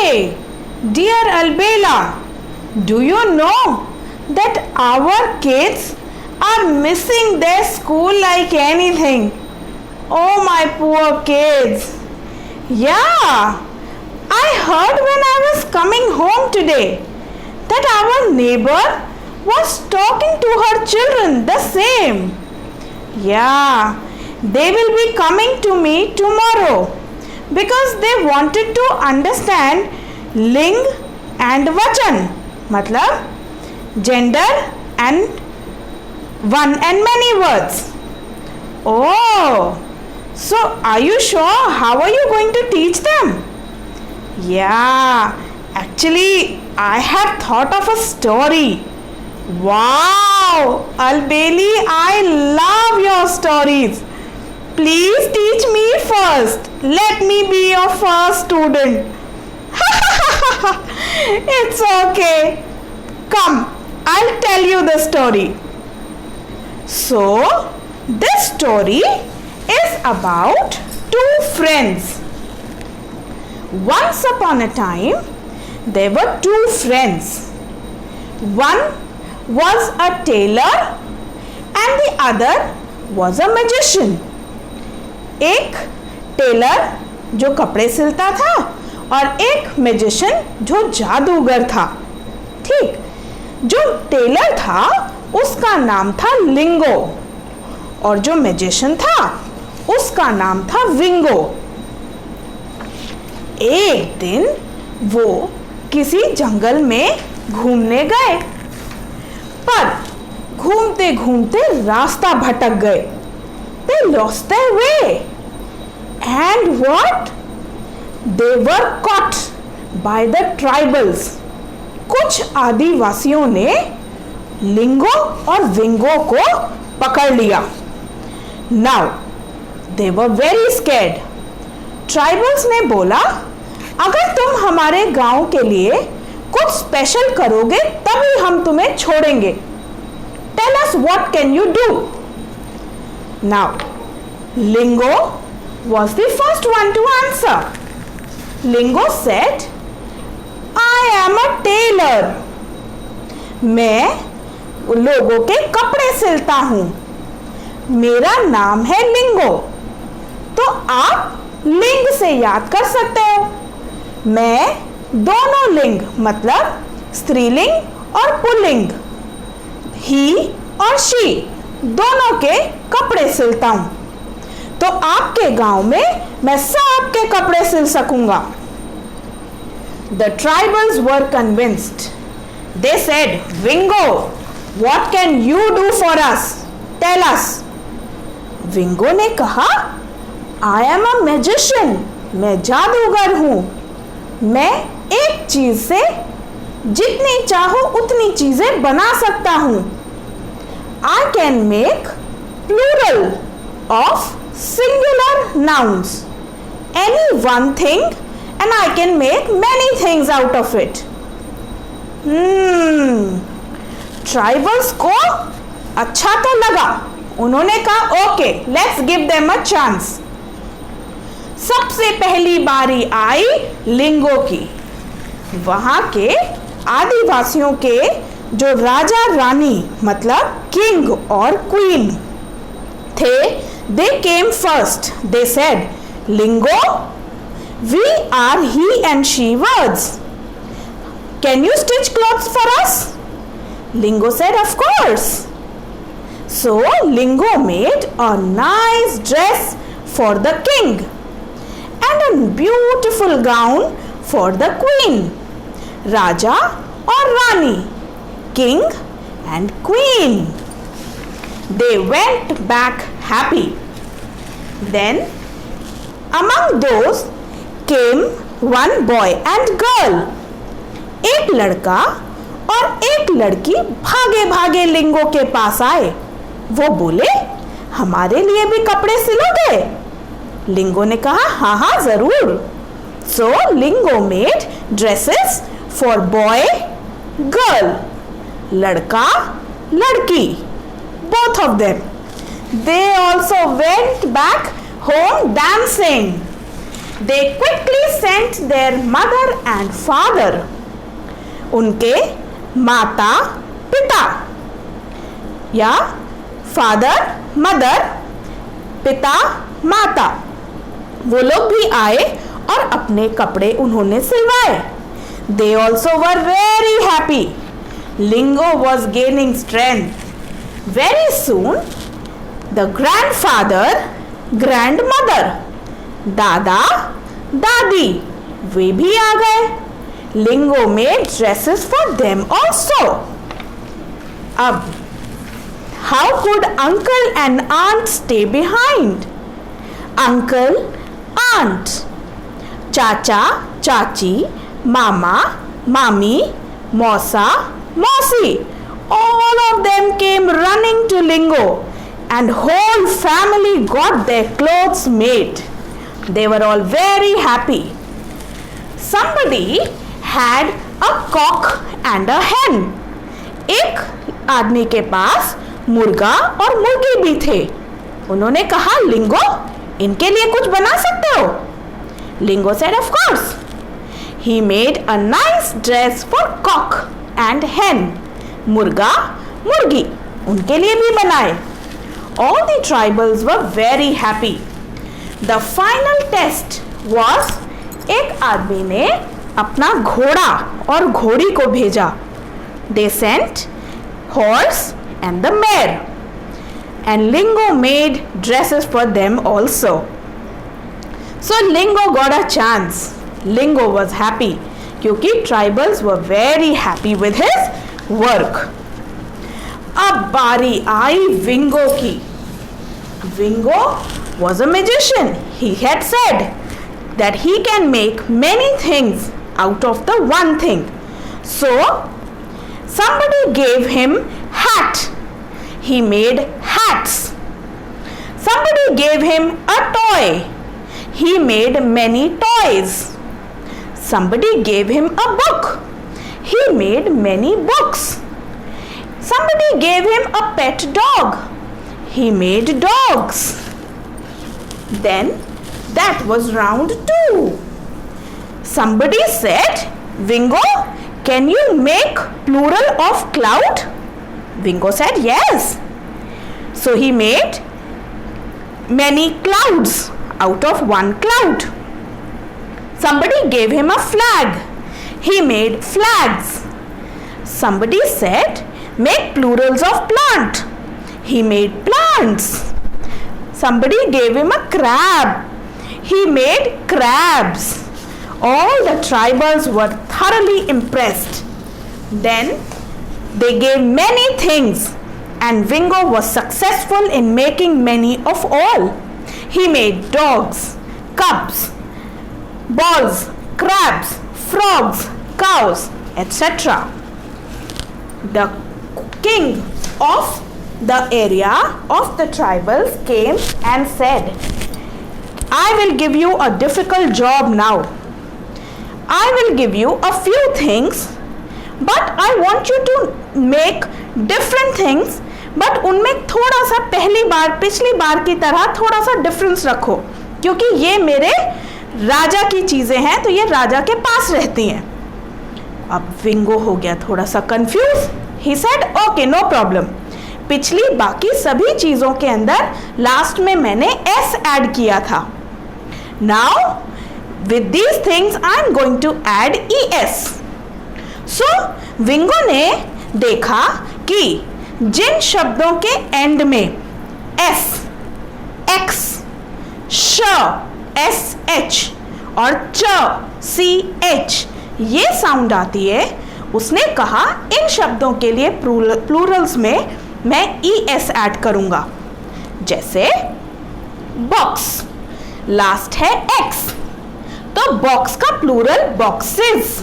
Hey, dear Albela, do you know that our kids are missing their school like anything? Oh, my poor kids. Yeah, I heard when I was coming home today that our neighbor was talking to her children the same. Yeah, they will be coming to me tomorrow because they wanted to understand ling and vachan, matlab gender and one and many words. Oh, so are you sure? How are you going to teach them? Yeah, actually I have thought of a story. Wow, Albeli, I love your stories. Please teach me first. Let me be your first student. It's okay. Come, I'll tell you the story. So, this story is about two friends. Once upon a time, there were two friends. One was a tailor and the other was a magician. एक Taylor जो कपड़े सिलता था और एक magician जो जादूगर था. ठीक, जो टेलर था उसका नाम था लिंगो और जो मैजिशियन था उसका नाम था विंगो. एक दिन वो किसी जंगल में घूमने गए, पर घूमते घूमते रास्ता भटक गए. They lost their way. And what? They were caught by the tribals. कुछ आदिवासियों ने लिंगो और विंगो को पकड़ लिया. Now, they were very scared. Tribals ने बोला, अगर तुम हमारे गांव के लिए कुछ स्पेशल करोगे तभी हम तुम्हें छोड़ेंगे. Tell us what can you do? Now, Lingo was the first one to answer. Lingo said, I am a tailor. मैं लोगों के कपड़े सिलता हूँ. मेरा नाम है लिंगो. तो आप लिंग से याद कर सकते हो. मैं दोनों लिंग मतलब स्त्रीलिंग और पुल्लिंग, ही और शी दोनों के कपड़े सिलता हूं. तो आपके गांव में मैं सबके कपड़े सिल सकूंगा. The tribals were convinced. They said, Wingo, what can you do for us? Tell us. विंगो ने कहा, I am a magician. मैं जादूगर हूं. मैं एक चीज से जितनी चाहो उतनी चीजें बना सकता हूं. I can make plural of singular nouns. Any one thing and I can make many things out of it. Tribals को अच्छा तो लगा. उन्होंने कहा okay, let's give them a chance. सबसे पहली बारी आई लिंगो की. वहां के आदिवासियों के जो राजा रानी मतलब किंग और क्वीन थे, they came first. They said, Lingo, we are he and she words. Can you stitch clothes for us? Lingo said, of course. So Lingo made a nice dress for the king and a beautiful gown for the queen. राजा और रानी, king and queen. They went back happy. Then among those came one boy and girl. एक लड़का और एक लड़की भागे भागे लिंगो के पास आए. वो बोले, हमारे लिए भी कपड़े सिलोगे? लिंगो ने कहा, हाँ हाँ जरूर. So Lingo made dresses for boy, girl. लड़का लड़की, both of them. They also went back home dancing. They quickly sent their mother and father. उनके माता पिता या फादर मदर पिता माता वो लोग भी आए और अपने कपड़े उन्होंने सिलवाए. They also were very happy. Lingo was gaining strength. Very soon, the grandfather, grandmother, दादा दादी वे भी आ गए. Lingo made dresses for them also. अब how could uncle and aunt stay behind? Uncle, aunt, चाचा चाची मामा मामी मौसा मौसी all of them came running to Lingo and whole family got their clothes made. They were all very happy. Somebody had a cock and a hen. एक आदमी के पास मुर्गा और मुर्गी भी थे. उन्होंने कहा लिंगो इनके लिए कुछ बना सकते हो. Lingo said of course. He made a nice dress for cock and hen. मुर्गा मुर्गी उनके लिए भी बनाए. All the tribals were very happy. The final test was एक आदमी ने अपना घोड़ा और घोड़ी को भेजा. They sent horse and the mare. And Lingo made dresses for them also. So Lingo got a chance. Lingo was happy क्योंकि tribals were very happy with his work. अब बारी आई विंगो की. Vingo was a magician. He had said that he can make many things out of the one thing. So somebody gave him hat. He made hats. Somebody gave him a toy. He made many toys. Somebody gave him a book. He made many books. Somebody gave him a pet dog. He made dogs. Then that was round 2. Somebody said, Vingo, can you make plural of cloud? Vingo said yes. So he made many clouds out of one cloud. Somebody gave him a flag. He made flags. Somebody said, make plurals of plant. He made plants. Somebody gave him a crab. He made crabs. All the tribals were thoroughly impressed. Then they gave many things and Vingo was successful in making many of all. He made dogs, cubs, balls, crabs, frogs, cows, etc. The king of the area of the tribals came and said, I will give you a difficult job now. I will give you a few things, but I want you to make different things, but उनमें थोड़ा सा पिछली बार की तरह थोड़ा सा difference रखो, क्योंकि ये मेरे राजा की चीजें हैं तो ये राजा के पास रहती हैं. अब विंगो हो गया थोड़ा सा confuse. He said, okay, no problem. पिछली बाकी सभी चीजों के अंदर लास्ट में मैंने s ऐड किया था. Now with these things I am going to add es. So विंगो ने देखा कि जिन शब्दों के एंड में s, x, श, sh और च, ch ये साउंड आती है, उसने कहा इन शब्दों के लिए प्लूरल्स में मैं es ऐड करूंगा. जैसे बॉक्स लास्ट है x, तो बॉक्स का plural boxes,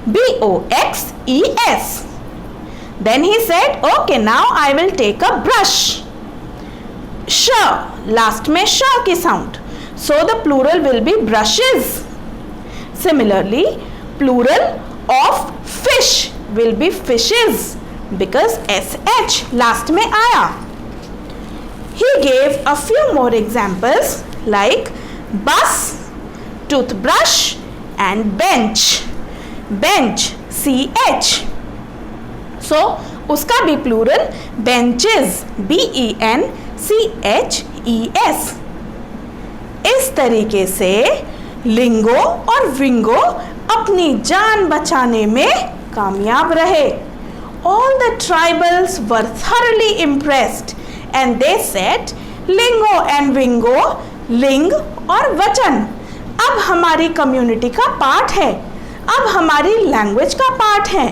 BOXES. Then he said, okay, now I will take a brush. sh last में sh की sound, so the plural will be brushes. Similarly, plural of fish will be fishes because sh last में आया. He gave a few more examples like bus, toothbrush and bench. Bench, CH. So उसका भी plural benches, BENCHES. इस तरीके से लिंगो और विंगो अपनी जान बचाने में कामयाब रहे. All the tribals were thoroughly impressed and they said, lingo and विंगो, लिंग और वचन अब हमारी कम्युनिटी का पार्ट है, अब हमारी लैंग्वेज का पार्ट है.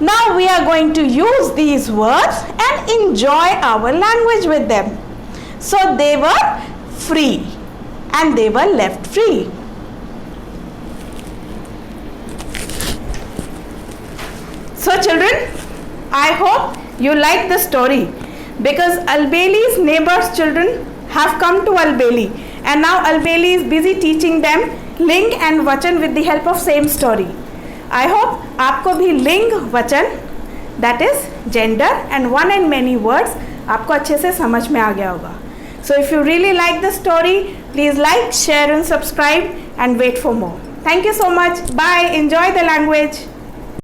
Now we are going to use these words and enjoy our language with them. So they were free and they were left free. So children, I hope you like the story because Albeli's neighbors' children have come to Albeli and now Albeli is busy teaching them ling and vachan with the help of same story. I hope आपको भी लिंग वचन that is gender and one and many words आपको अच्छे से समझ में आ गया होगा. So if you really like the story, please like, share and subscribe and wait for more. Thank you so much. Bye. Enjoy the language.